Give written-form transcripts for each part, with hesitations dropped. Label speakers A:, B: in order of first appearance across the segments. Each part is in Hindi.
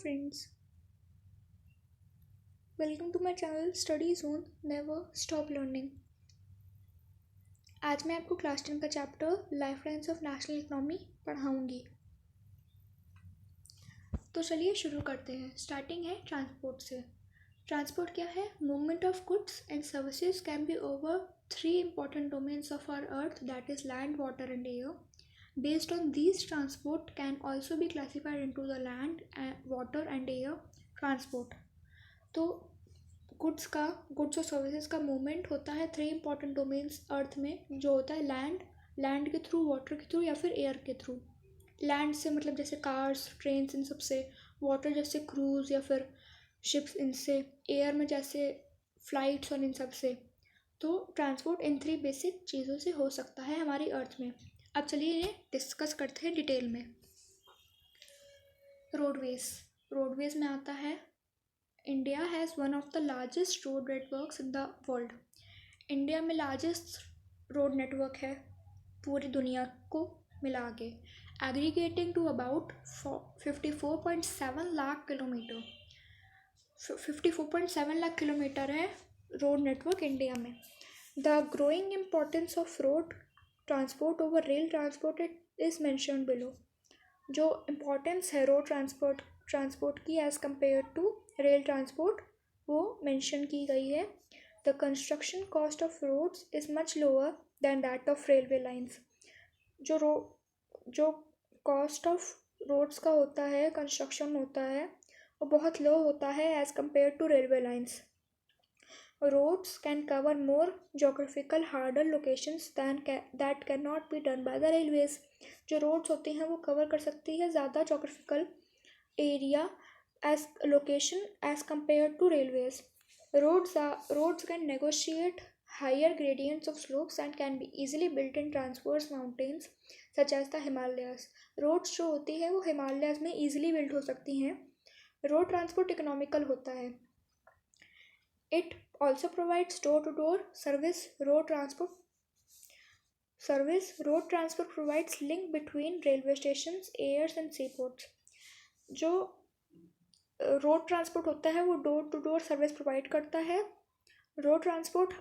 A: friends, welcome to my channel Study Zone Never Stop Learning। आज मैं आपको क्लास 10 का chapter life lines of national economy पढ़ाऊंगी। तो चलिए शुरू करते हैं। स्टार्टिंग है ट्रांसपोर्ट से। ट्रांसपोर्ट क्या है? Movement of goods and services can be over 3 important domains of our earth, that is land, water and air. Based on these, transport can also be classified into the land, water and air transport। तो गुड्स और सर्विसेज का मूवमेंट होता है 3 important डोमेन्स अर्थ में, जो होता है लैंड के थ्रू, वाटर के थ्रू या फिर एयर के थ्रू। लैंड से मतलब जैसे कार्स, ट्रेन्स, इन सब से। वाटर जैसे क्रूज़ या फिर शिप्स, इनसे। एयर में जैसे फ्लाइट्स और इन सब से। तो ट्रांसपोर्ट इन 3 बेसिक चीज़ों से हो सकता है हमारी अर्थ में। अब चलिए इन्हें डिस्कस करते हैं डिटेल में। रोडवेज में आता है, India has one of the largest road networks in the world. India में लार्जेस्ट रोड नेटवर्क है पूरी दुनिया को मिला के, aggregating to about 54.7 lakh kilometre. 54.7 lakh kilometre है रोड नेटवर्क इंडिया में। The growing importance of road transport over rail transport is mentioned below. जो इम्पोर्टेंस है रोड ट्रांसपोर्ट की as compare to rail transport, वो मेंशन की गई है। The construction cost of roads is much lower than that of railway lines. जो कॉस्ट ऑफ रोड्स का होता है, कंस्ट्रक्शन होता है, वो बहुत लो होता है as compare to railway lines. Roads can cover more geographical harder locations that can not be done by the railways. जो रोड्स होती हैं वो कवर कर सकती है ज़्यादा geographical area as location as compared to railways. Roads can negotiate higher gradients of slopes and can be easily built in transverse mountains such as the Himalayas. Roads जो होती है वो हिमालयाज में easily built हो सकती हैं। रोड ट्रांसपोर्ट इकोनॉमिकल होता है। It also provides door-to-door service. Road transport provides link between railway stations, airs and seaports. जो रोड ट्रांसपोर्ट होता है वो door to door service provide करता है। Road transport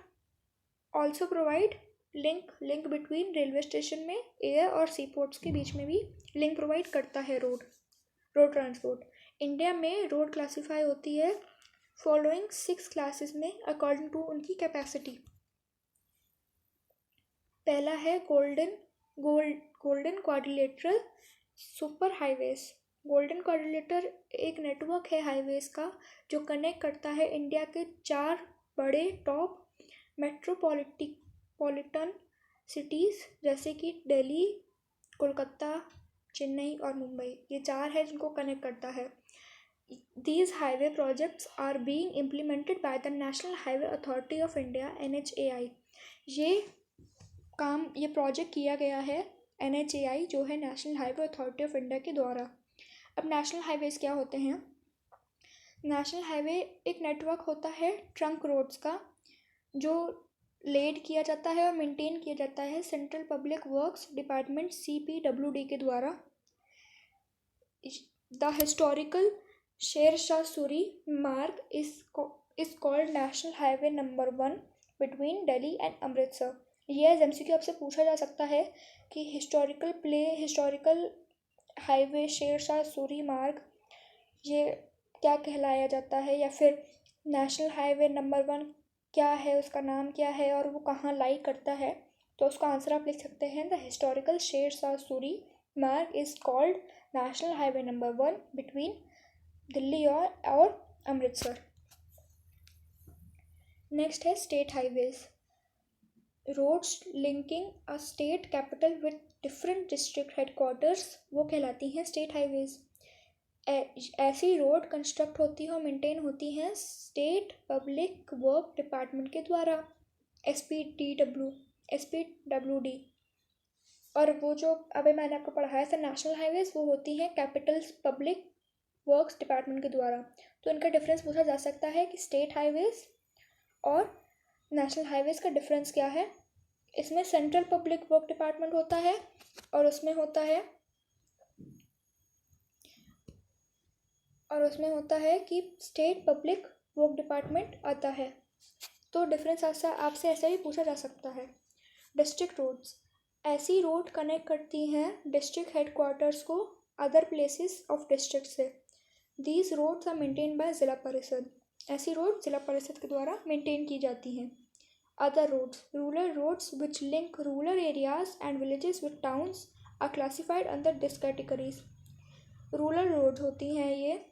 A: also provide link between railway station में, एयर और सी पोर्ट्स के बीच में भी लिंक प्रोवाइड करता है रोड ट्रांसपोर्ट। इंडिया में रोड क्लासीफाई होती है फॉलोइंग 6 क्लासेस में अकॉर्डिंग टू उनकी कैपेसिटी। पहला है golden quadrilateral super highways. Golden quadrilateral एक नेटवर्क है हाईवेज का जो कनेक्ट करता है इंडिया के 4 बड़े टॉप मेट्रोपॉलिटन सिटीज़ जैसे कि दिल्ली, कोलकाता, चेन्नई और मुंबई। ये 4 है जिनको कनेक्ट करता है। These highway projects are being implemented by the National Highway Authority of India NHAI। ये प्रोजेक्ट किया गया है NHAI जो है national highway authority of India के द्वारा। अब नेशनल हाईवेज क्या होते हैं? नेशनल हाईवे एक नेटवर्क होता है ट्रंक रोड्स का, जो लेड किया जाता है और मेंटेन किया जाता है central public works department CPWD के द्वारा। द हिस्टोरिकल शेर शाह सूरी मार्ग is called national highway number 1 between Delhi and Amritsar. ये MCQ आपसे पूछा जा सकता है कि हिस्टोरिकल हाईवे शेर शाह सूरी मार्ग ये क्या कहलाया जाता है, या फिर नेशनल हाईवे नंबर 1 क्या है, उसका नाम क्या है और वो कहाँ लाई करता है। तो उसका आंसर आप लिख सकते हैं, द हिस्टोरिकल शेर Shah Suri Marg is called national highway number 1 between Delhi और अमृतसर। नेक्स्ट है state highways. Roads linking a state capital with different district headquarters, वो कहलाती हैं स्टेट हाईवेज। ऐसी रोड कंस्ट्रक्ट होती है और मेंटेन होती हैं स्टेट पब्लिक वर्क डिपार्टमेंट के द्वारा, SPWD। और वो जो अभी मैंने आपको पढ़ाया था नेशनल हाईवेज, वो होती हैं कैपिटल पब्लिक वर्क्स डिपार्टमेंट के द्वारा। तो इनका डिफरेंस पूछा जा सकता है कि स्टेट हाईवेज और नेशनल हाईवेज का डिफरेंस क्या है। इसमें सेंट्रल पब्लिक वर्क डिपार्टमेंट होता है और उसमें होता है और उसमें होता है कि स्टेट पब्लिक वर्क डिपार्टमेंट आता है। तो डिफरेंस आपसे ऐसा भी पूछा जा सकता है। डिस्ट्रिक्ट रोड्स, ऐसी रोड कनेक्ट करती हैं डिस्ट्रिक्ट हेडक्वार्टर्स को अदर प्लेसेस ऑफ डिस्ट्रिक्ट से। These roads are maintain by Zila Parishad, ऐसी रोड ज़िला परिषद के द्वारा मेंटेन की जाती हैं। Other roads, rural roads which link rural areas and villages with towns are classified under this categories. Rural road होती हैं ये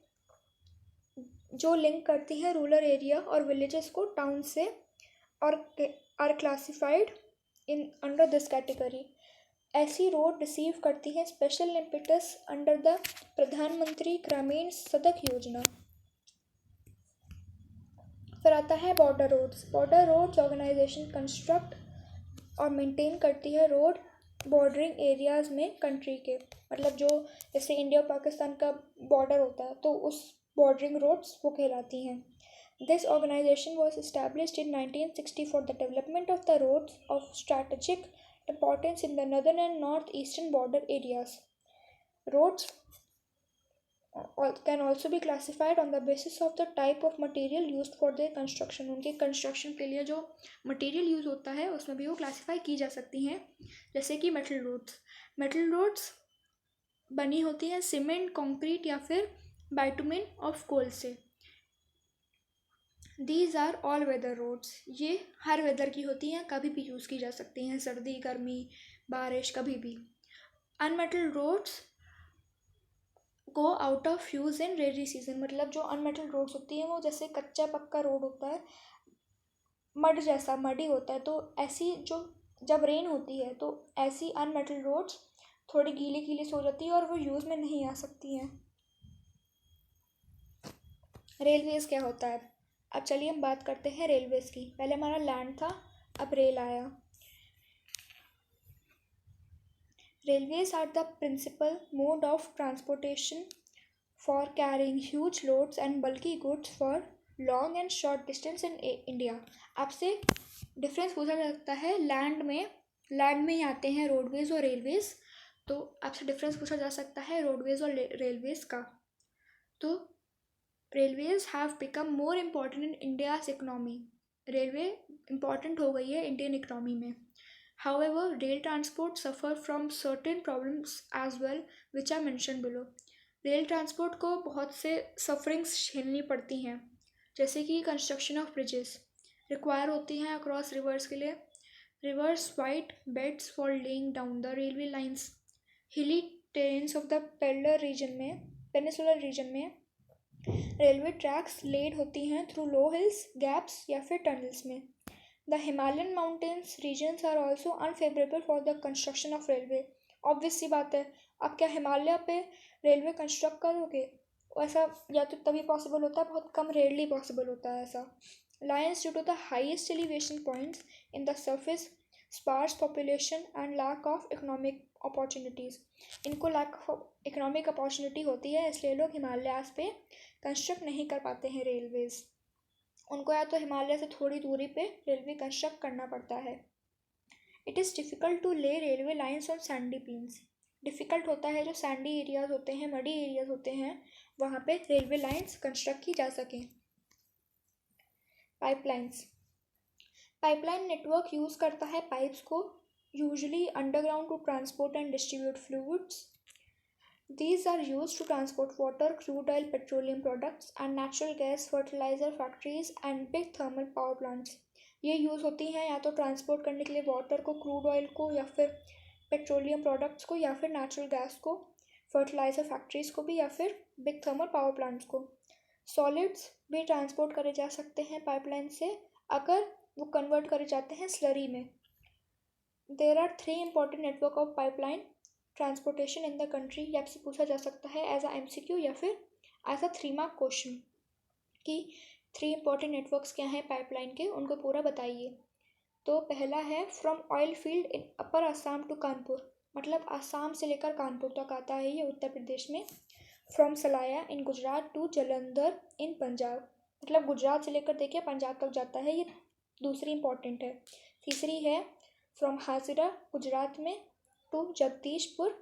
A: जो लिंक करती हैं रूरल एरिया और विलेजेस को टाउन से, और are classified in under this category. ऐसी रोड रिसीव करती हैं स्पेशल इम्पेटस अंडर द प्रधानमंत्री ग्रामीण सड़क योजना। फिर आता है border roads. Border roads organisation construct और मेंटेन करती है रोड बॉर्डरिंग एरियाज में कंट्री के, मतलब जो जैसे इंडिया और पाकिस्तान का बॉर्डर होता है तो उस बॉर्डरिंग रोड्स वो कहलाती हैं। This organisation was established in 1960 for the development of the roads of strategic importance in the northern and northeastern border areas. Roads can also be classified on the basis of the type of material used for their construction. उनके कंस्ट्रक्शन के लिए जो मटेरियल यूज़ होता है उसमें भी वो क्लासीफाई की जा सकती हैं। जैसे कि मेटल रोड्स, मेटल रोड्स बनी होती हैं सीमेंट, कंक्रीट या फिर बाइटुमेन ऑफ कोल से। These are all weather roads, ये हर वेदर की होती हैं, कभी भी यूज़ की जा सकती हैं, सर्दी, गर्मी, बारिश, कभी भी। Unmetalled roads go out of use in rainy season, मतलब जो अनमेटल रोड्स होती हैं वो जैसे कच्चा पक्का रोड होता है, मड जैसा मडी होता है, तो ऐसी जो जब रेन होती है तो ऐसी अनमेटल रोड्स थोड़ी गीली गीली सी हो जाती है और वो यूज़ में नहीं आ सकती हैं। रेलवेज़ क्या होता है? अब चलिए हम बात करते हैं रेलवेज़ की। पहले हमारा लैंड था, अब रेल आया। Railways are the principal mode of transportation for carrying huge loads and bulky goods for long and short distance in India. आपसे डिफरेंस पूछा जा सकता है लैंड में ही आते हैं रोडवेज और रेलवेज, तो आपसे डिफरेंस पूछा जा सकता है रोडवेज और रेलवेज का। तो railways have become more important in India's economy, railway important हो गई है इंडियन इकोनॉमी में। However, rail transport suffer from certain problems as well, which are mentioned below. Rail transport को बहुत से सफरिंग्स झेलनी पड़ती हैं, जैसे कि कंस्ट्रक्शन ऑफ ब्रिजेस रिक्वायर होती हैं अक्रॉस रिवर्स के लिए, rivers wide beds for laying down the railway lines, hilly terrains of the peninsular region में रेलवे ट्रैक्स लेड होती हैं थ्रू लो हिल्स, गैप्स या फिर टनल्स में। The Himalayan mountains regions are also unfavorable for the construction of railway. Obvious सी बात है, आप क्या हिमालय पे रेलवे कंस्ट्रक्ट करोगे? ऐसा या तो तभी पॉसिबल होता है, बहुत कम रेयरली पॉसिबल होता है ऐसा। Lions due to the highest elevation points in the surface, sparse population and lack of economic opportunities. इनको lack of economic opportunity होती है, इसलिए लोग हिमालयास पे कंस्ट्रक्ट नहीं कर पाते हैं रेलवेज़। उनको या तो हिमालय से थोड़ी दूरी पे रेलवे कंस्ट्रक्ट करना पड़ता है। It is difficult to lay railway lines on sandy plains, difficult होता है जो सैंडी एरियाज़ होते हैं, मडी एरियाज़ होते हैं, वहाँ पे रेलवे लाइन्स कंस्ट्रक्ट की जा सकें। पाइपलाइंस, पाइपलाइन नेटवर्क यूज़ करता है पाइप्स को usually underground to transport and distribute fluids. These are used to transport water, crude oil, petroleum products and natural gas, fertilizer factories and big thermal power plants. ये यूज़ होती हैं या तो ट्रांसपोर्ट करने के लिए वाटर को, क्रूड ऑयल को या फिर पेट्रोलियम प्रोडक्ट्स को या फिर नेचुरल गैस को, फर्टिलाइज़र फैक्ट्रीज़ को भी या फिर बिग थर्मल पावर प्लांट्स को। सॉलिड्स भी ट्रांसपोर्ट करे जा सकते हैं पाइपलाइन से अगर वो कन्वर्ट करे जाते हैं स्लरी में। There are 3 important network of pipeline transportation in the country, ये आपसे पूछा जा सकता है एज अ MCQ या फिर एज अ 3 मार्क क्वेश्चन कि 3 इंपॉर्टेंट नेटवर्क्स क्या हैं पाइपलाइन के, उनको पूरा बताइए। तो पहला है from oil field in upper Assam to Kanpur, मतलब आसाम से लेकर कानपुर तक आता है ये उत्तर प्रदेश में। From Salaya in Gujarat to Jalandhar in Punjab, मतलब गुजरात से लेकर देखिए पंजाब तक जाता है, ये दूसरी इंपॉर्टेंट है। तीसरी है फ्रॉम हाजिरा गुजरात में टू जगदीशपुर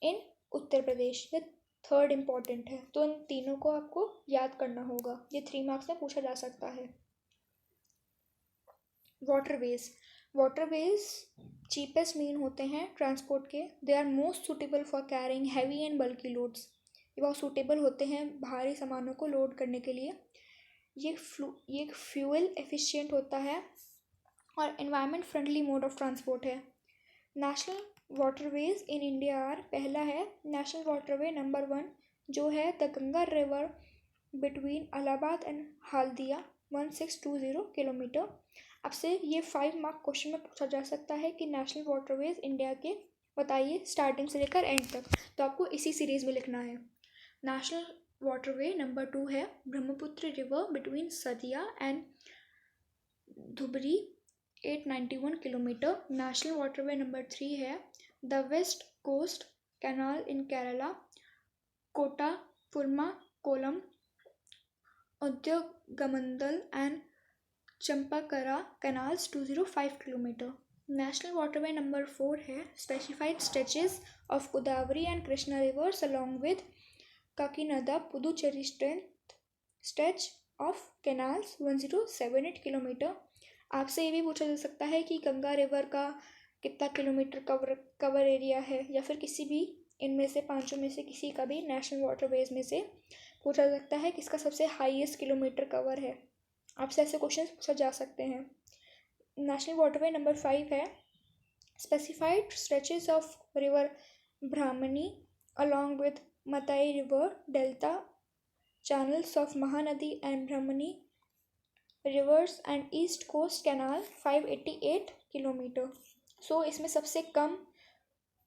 A: इन उत्तर प्रदेश, ये थर्ड इम्पॉर्टेंट है, तो इन तीनों को आपको याद करना होगा, ये 3 मार्क्स में पूछा जा सकता है। वाटरवेज, वाटरवेज चीपेस्ट मीन होते हैं ट्रांसपोर्ट के। They are most suitable for carrying heavy and bulky loads, ये बहुत सूटेबल होते हैं भारी सामानों को लोड करने के लिए। ये फ्यूल एफिशिएंट होता है और environment friendly mode of transport है। National waterways in India are, पहला है नेशनल वाटरवे नंबर 1 जो है the Ganga river between Allahabad and Haldia 1620 kilometre. आपसे ये 5 मार्क क्वेश्चन में पूछा जा सकता है कि नेशनल वाटरवेज इंडिया के बताइए स्टार्टिंग से लेकर एंड तक, तो आपको इसी सीरीज में लिखना है। नेशनल वाटरवे नंबर 2 है Brahmaputra river between Sadiya and Dhubri 891 kilometre. National waterway number 3 है the west coast canal in Kerala Kottapuram Kollam Udyogamandal and Champakara canals 205 kilometre. National waterway number 4 है specified stretches of Godavari and Krishna rivers along with Kakinada Puducherry stretch of canals 1078 kilometre. आपसे ये भी पूछा जा सकता है कि गंगा रिवर का कितना किलोमीटर कवर एरिया है, या फिर किसी भी इनमें से पांचों में से किसी का भी नेशनल वाटरवेज में से पूछा जा सकता है किसका सबसे हाईएस्ट किलोमीटर कवर है। आपसे ऐसे क्वेश्चन पूछा जा सकते हैं। नेशनल वाटरवे नंबर 5 है specified stretches of river Brahmani along with Matai river delta channels of Mahanadi and Brahmani rivers and east coast canal 588 kilometre. So इसमें सबसे कम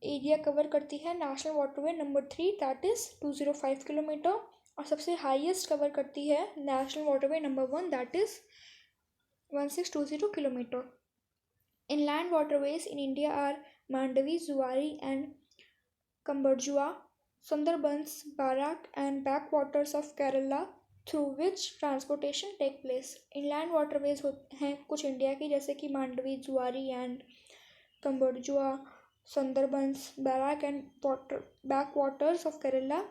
A: एरिया कवर करती है national waterway number 3 that is 205 kilometre, और सबसे हाईएस्ट कवर करती है national waterway number 1 that is 1620 kilometre. Inland waterways in India are Mandovi Zuari and Cumberjua Sundarbans, Barak and backwaters of Kerala through which transportation take place। inland waterways हैं कुछ इंडिया की, जैसे कि Mandovi Zuari and Cumberjua, Sundarbans, Barak and backwaters of Kerala,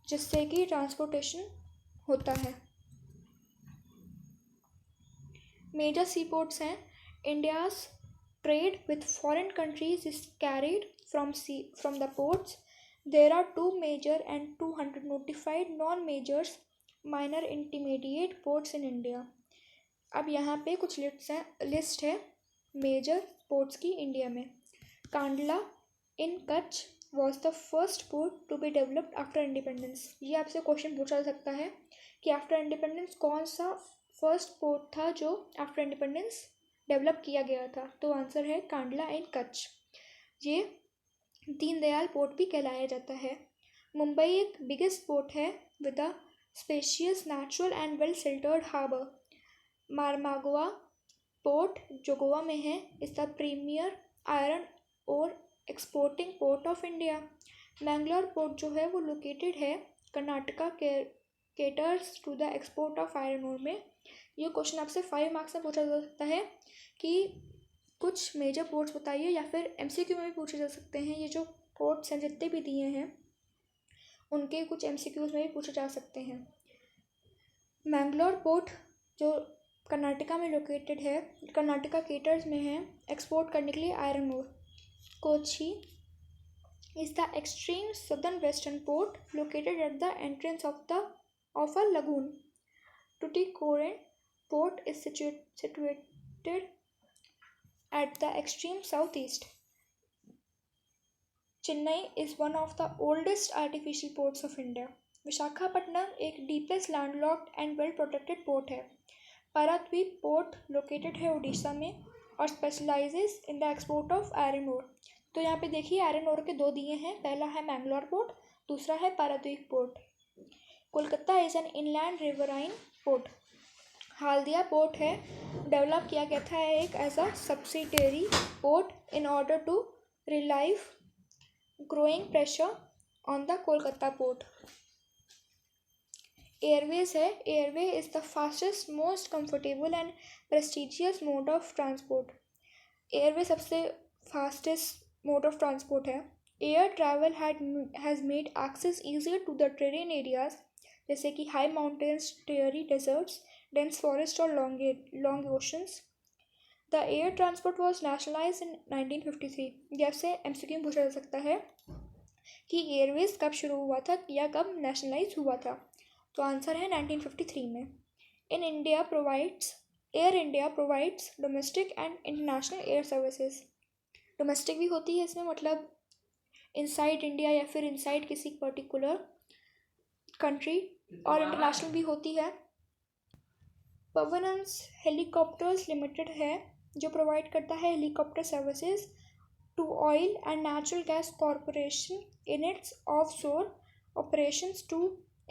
A: जिससे कि ट्रांसपोर्टेशन होता है। मेजर सी पोर्ट्स हैं India's trade with foreign countries is carried from the ports। There are 2 major and 200 notified non-majors minor intermediate ports in India। अब यहाँ पे कुछ लिस्ट है मेजर पोर्ट्स की इंडिया में। कांडला इन Kutch was the first port to be developed after independence। ये आपसे क्वेश्चन पूछा जा सकता है कि आफ्टर इंडिपेंडेंस कौन सा फर्स्ट पोर्ट था जो आफ्टर इंडिपेंडेंस डेवलप किया गया था, तो आंसर है कांडला इन कच्छ। ये दीनदयाल पोर्ट भी कहलाया जाता है। मुंबई एक बिगेस्ट पोर्ट है with a spacious natural and well sheltered harbour. Marmagao port जो गोवा में है is the premier iron ore exporting port of India. Mangalore port जो है वो लोकेटेड है Karnataka caters to the export of iron ore में। ये क्वेश्चन आपसे 5 मार्क्स में पूछा जा सकता है कि कुछ मेजर पोर्ट्स बताइए, या फिर एमसीक्यू में भी पूछे जा सकते हैं। ये जो पोर्ट्स हैं जितने भी दिए हैं उनके कुछ एमसीक्यूज में भी पूछे जा सकते हैं। मैंगलोर पोर्ट जो कर्नाटका में लोकेटेड है, कर्नाटका केटर्स में है एक्सपोर्ट करने के लिए iron ore. Kochi is the extreme southern western port located at the entrance of a lagoon. Tuticorin port is situated at the extreme southeast। Chennai is one of the oldest artificial ports of India। Visakhapatnam एक deepest landlocked and well protected port है। पाराद्वीप पोर्ट लोकेटेड है उड़ीसा में और specialises in the export of iron ore. तो यहाँ पे देखिए आयरन ओर के 2 दिए हैं, पहला है मैंगलोर पोर्ट, दूसरा है Paradip port. Kolkata is an inland riverine port. Haldia port है डेवलप किया गया था एक as a subsidiary port in order to relieve growing pressure on the Kolkata port. Airways है, airway is the fastest most comfortable and prestigious mode of transport. Airway सबसे फास्टेस्ट मोड ऑफ ट्रांसपोर्ट है air travel has made access easier to the terrain areas, जैसे कि high mountains, dreary desserts, dense forest और long oceans. The air transport was nationalise इन 1953। जब से एमसीक्यू पूछा जा सकता है कि एयरवेज कब शुरू हुआ था या कब नेशनलाइज हुआ था, तो आंसर है 1953 में। Air India provides domestic and international air services. Domestic भी होती है इसमें, मतलब इनसाइड इंडिया या फिर इनसाइड किसी पर्टिकुलर कंट्री, और इंटरनेशनल भी होती है। पवनंस हेलीकॉप्टर्स लिमिटेड है जो प्रोवाइड करता है helicopter services to oil and natural gas corporation in its offshore operations to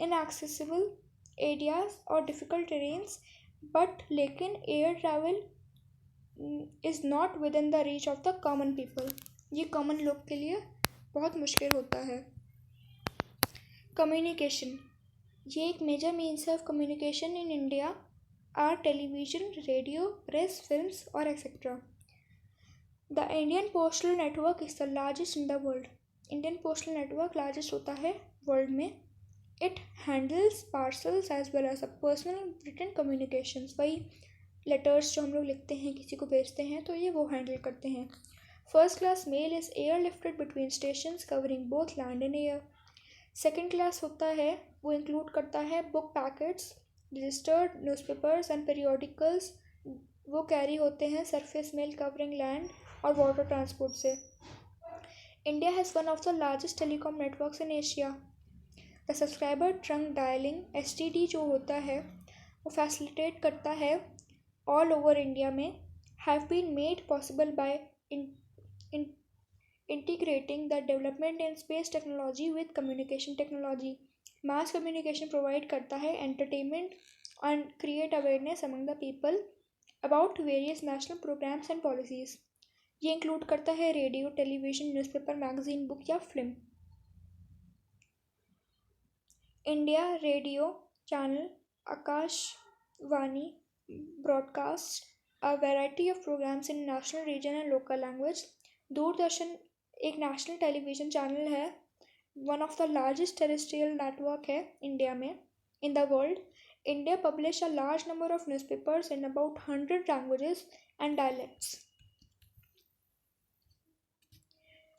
A: inaccessible areas और डिफ़िकल्ट टेरेन्स, बट लेकिन air travel is not within the reach of the common people. ये कॉमन लोग के लिए बहुत मुश्किल होता है। कम्युनिकेशन, ये एक major means of communication in India are television, radio, press, films और etcetera. The Indian postal network is the largest in the world. Indian postal network largest होता है वर्ल्ड में। It handles parcels as well as personal written communications. वही लेटर्स जो हम लोग लिखते हैं, किसी को भेजते हैं, तो ये वो हैंडल करते हैं। First class mail is airlifted between stations covering both land and air. Second class होता है, वो इंक्लूड करता है book packets, registered newspapers and periodicals, वो कैरी होते हैं सरफेस मेल कवरिंग लैंड और वाटर ट्रांसपोर्ट से। India has one of the largest telecom networks in Asia. The subscriber trunk dialling STD जो होता है वो फैसिलिटेट करता है ऑल ओवर इंडिया में, have been made possible by integrating the development in space technology with communication technology. Mass communication provide करता है entertainment and create awareness among the people about various national programs and policies. ये इंक्लूड करता है radio, television, newspaper, magazine, book या film. India radio channel Akashvani broadcast a variety of programs in national, region and local language. Doordarshan एक नेशनल टेलीविज़न चैनल है, one of the largest terrestrial network है इंडिया में, in the world. India publish a large number of newspapers in about 100 languages and dialects.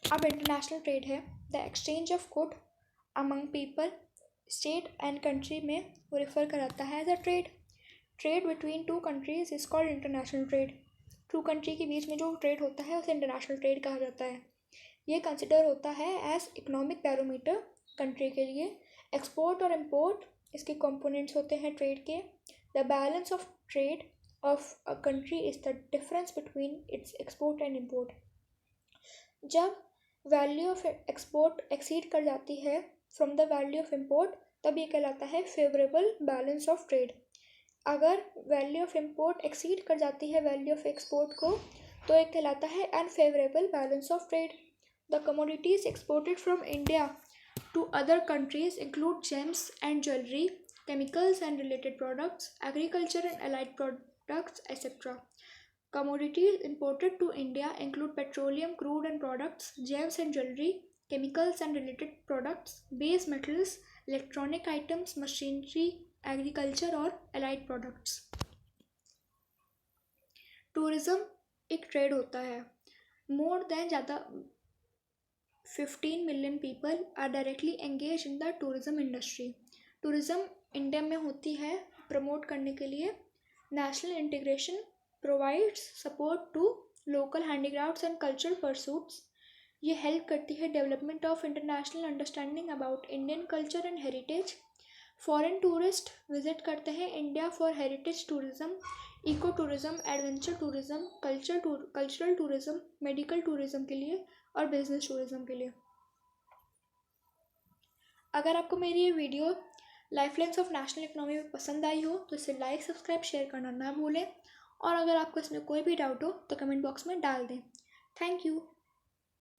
A: अब इंटरनेशनल ट्रेड है, the exchange of good among people, state and country में वो रेफर कराता है as a trade. Trade between two countries is called international trade. Two country के बीच में जो ट्रेड होता है उसे इंटरनेशनल ट्रेड कहा जाता है. ये कंसिडर होता है एज इकोनॉमिक बैरोमीटर कंट्री के लिए. एक्सपोर्ट और इम्पोर्ट इसके कंपोनेंट्स होते हैं ट्रेड के. The balance of trade of a country is the difference between its export and import. जब वैल्यू ऑफ एक्सपोर्ट एक्सीड कर जाती है from the value of import, तब ये कहलाता है फेवरेबल बैलेंस ऑफ ट्रेड. अगर वैल्यू ऑफ इम्पोर्ट एक्सीड कर जाती है वैल्यू ऑफ एक्सपोर्ट को, तो एक कहलाता है unfavourable balance of trade. The commodities exported from India to other countries include gems and jewelry, chemicals and related products, agriculture and allied products, etc. Commodities imported to India include petroleum, crude and products, gems and jewelry, chemicals and related products, base metals, electronic items, machinery, agriculture और allied products. Tourism एक ट्रेड होता है. More than ज़्यादा 15 million people are directly engaged in the tourism industry. Tourism India में होती है प्रमोट करने के लिए. National integration provides support to local handicrafts and cultural pursuits. ये हेल्प करती है development of international understanding about Indian culture and heritage. Foreign tourist visit करते हैं India for heritage tourism, eco tourism, adventure tourism, cultural tourism, medical tourism के लिए और बिजनेस टूरिज़म के लिए. अगर आपको मेरी ये video lifelines of national economy में पसंद आई हो तो इसे लाइक, सब्सक्राइब, शेयर करना ना भूलें. और अगर आपको इसमें कोई भी डाउट हो तो कमेंट बॉक्स में डाल दें. Thank you.